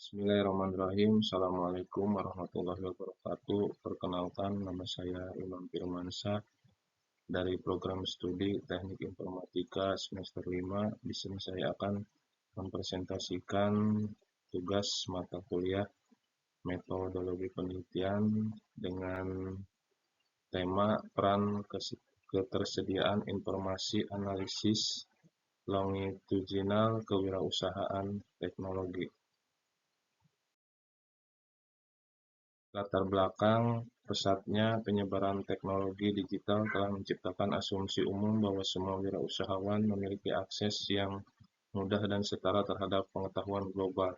Bismillahirrahmanirrahim. Assalamualaikum warahmatullahi wabarakatuh. Perkenalkan, nama saya Imam Firmansyah dari program studi Teknik Informatika semester 5. Di sini saya akan mempresentasikan tugas mata kuliah metodologi penelitian dengan tema peran ketersediaan informasi analisis longitudinal kewirausahaan teknologi. Latar belakang pesatnya penyebaran teknologi digital telah menciptakan asumsi umum bahwa semua wirausahawan memiliki akses yang mudah dan setara terhadap pengetahuan global.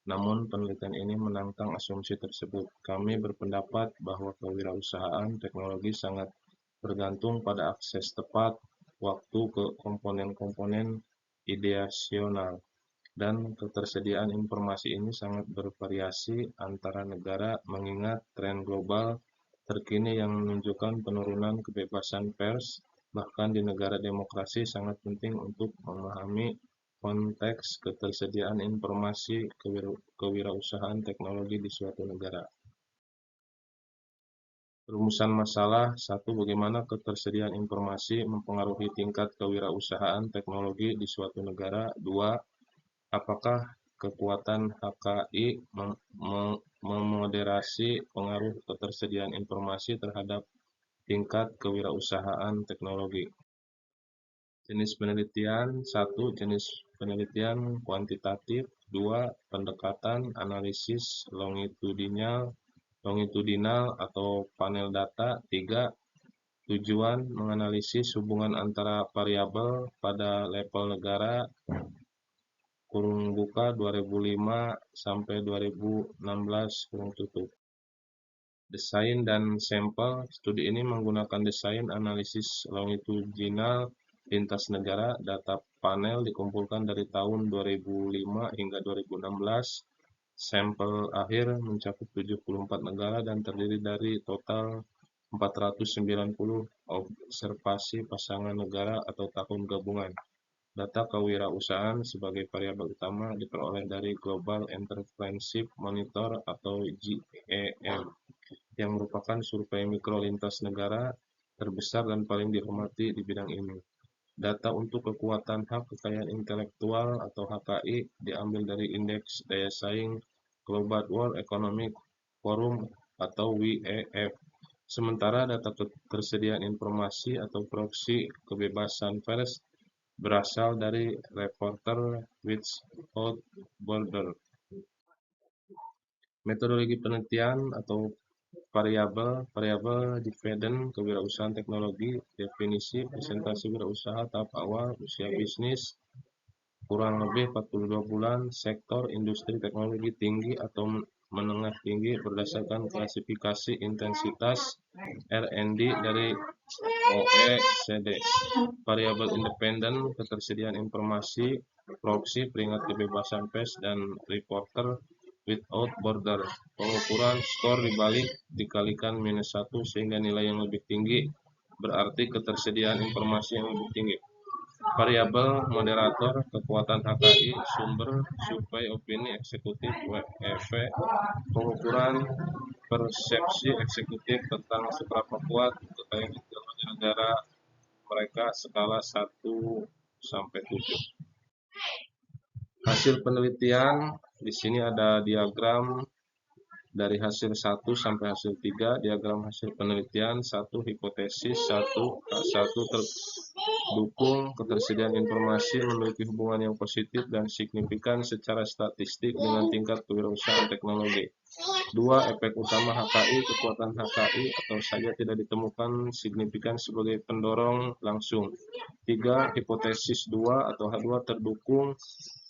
Namun, penelitian ini menantang asumsi tersebut. Kami berpendapat bahwa kewirausahaan teknologi sangat bergantung pada akses tepat waktu ke komponen-komponen ideasional, dan ketersediaan informasi ini sangat bervariasi antara negara mengingat tren global terkini yang menunjukkan penurunan kebebasan pers. Bahkan di negara demokrasi sangat penting untuk memahami konteks ketersediaan informasi kewirausahaan teknologi di suatu negara. Rumusan masalah: 1. Bagaimana ketersediaan informasi mempengaruhi tingkat kewirausahaan teknologi di suatu negara? 2. Apakah kekuatan HKI memoderasi pengaruh ketersediaan informasi terhadap tingkat kewirausahaan teknologi? Jenis penelitian: 1. Jenis penelitian kuantitatif. 2. Pendekatan analisis longitudinal atau panel data. 3. Tujuan menganalisis hubungan antara variabel pada level negara (2005 sampai 2016). Desain dan sampel. Studi ini menggunakan desain analisis longitudinal lintas negara. Data panel dikumpulkan dari tahun 2005 hingga 2016. Sampel akhir mencakup 74 negara dan terdiri dari total 490 observasi pasangan negara atau tahun gabungan. Data kewirausahaan sebagai variabel utama diperoleh dari Global Entrepreneurship Monitor atau GEM, yang merupakan survei mikro lintas negara terbesar dan paling dihormati di bidang ini. Data untuk kekuatan hak kekayaan intelektual atau HKI diambil dari Indeks Daya Saing Global World Economic Forum atau WEF. Sementara data ketersediaan informasi atau proksi kebebasan pers berasal dari Reporters Without Borders. Metodologi penelitian atau variabel dependent kewirausahaan teknologi. Definisi: presentasi wirausaha tahap awal, usia bisnis kurang lebih 42 bulan, sektor industri teknologi tinggi atau menengah tinggi berdasarkan klasifikasi intensitas R&D dari OECD. Variabel independen ketersediaan informasi, proksi peringat kebebasan pers, dan Reporters Without Borders. Pengukuran skor dibalik dikalikan -1 sehingga nilai yang lebih tinggi berarti ketersediaan informasi yang lebih tinggi. Variabel moderator kekuatan HKI, sumber survei opini eksekutif WEF. Pengukuran persepsi eksekutif tentang seberapa kuat kekayaan intelektual di negara mereka skala 1-7. Hasil penelitian. Di sini ada diagram dari hasil 1 sampai hasil 3. Diagram hasil penelitian: 1. Hipotesis 1. K1 terdukung ketersediaan informasi memiliki hubungan yang positif dan signifikan secara statistik dengan tingkat kewirausahaan teknologi. 2. Efek utama HKI. Kekuatan HKI atau saja tidak ditemukan signifikan sebagai pendorong langsung. 3. Hipotesis 2 atau H2 terdukung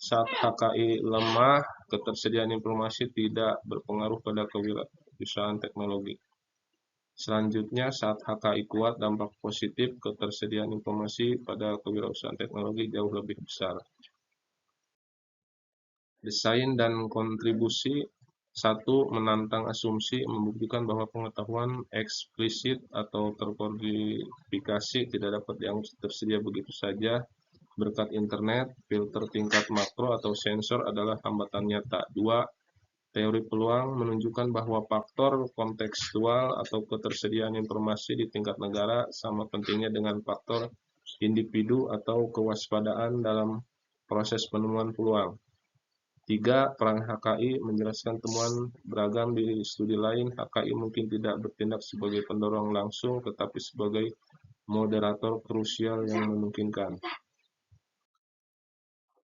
saat HKI lemah, ketersediaan informasi tidak berpengaruh pada kewirausahaan teknologi. Selanjutnya, saat HKI kuat, dampak positif ketersediaan informasi pada kewirausahaan teknologi jauh lebih besar. Desain dan kontribusi. 1. Menantang asumsi, membuktikan bahwa pengetahuan eksplisit atau terkodifikasi tidak dapat dianggap tersedia begitu saja berkat internet. Filter tingkat makro atau sensor adalah hambatan nyata. 2. Teori peluang menunjukkan bahwa faktor kontekstual atau ketersediaan informasi di tingkat negara sama pentingnya dengan faktor individu atau kewaspadaan dalam proses penemuan peluang. 3. Peran HKI menjelaskan temuan beragam di studi lain. HKI mungkin tidak bertindak sebagai pendorong langsung, tetapi sebagai moderator krusial yang memungkinkan.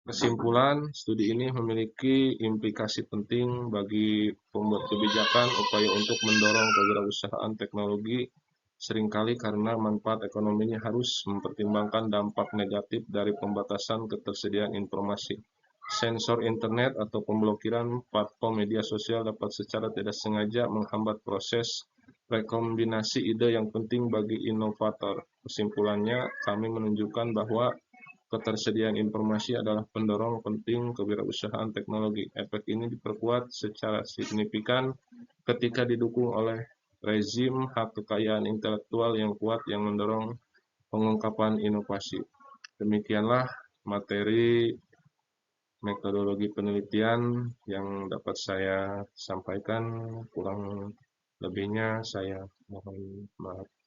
Kesimpulan, studi ini memiliki implikasi penting bagi pembuat kebijakan. Upaya untuk mendorong kewirausahaan teknologi seringkali karena manfaat ekonominya harus mempertimbangkan dampak negatif dari pembatasan ketersediaan informasi. Sensor internet atau pemblokiran platform media sosial dapat secara tidak sengaja menghambat proses rekombinasi ide yang penting bagi inovator. Kesimpulannya, kami menunjukkan bahwa ketersediaan informasi adalah pendorong penting kewirausahaan teknologi. Efek ini diperkuat secara signifikan ketika didukung oleh rezim hak kekayaan intelektual yang kuat yang mendorong pengungkapan inovasi. Demikianlah materi metodologi penelitian yang dapat saya sampaikan. Kurang lebihnya saya mohon maaf.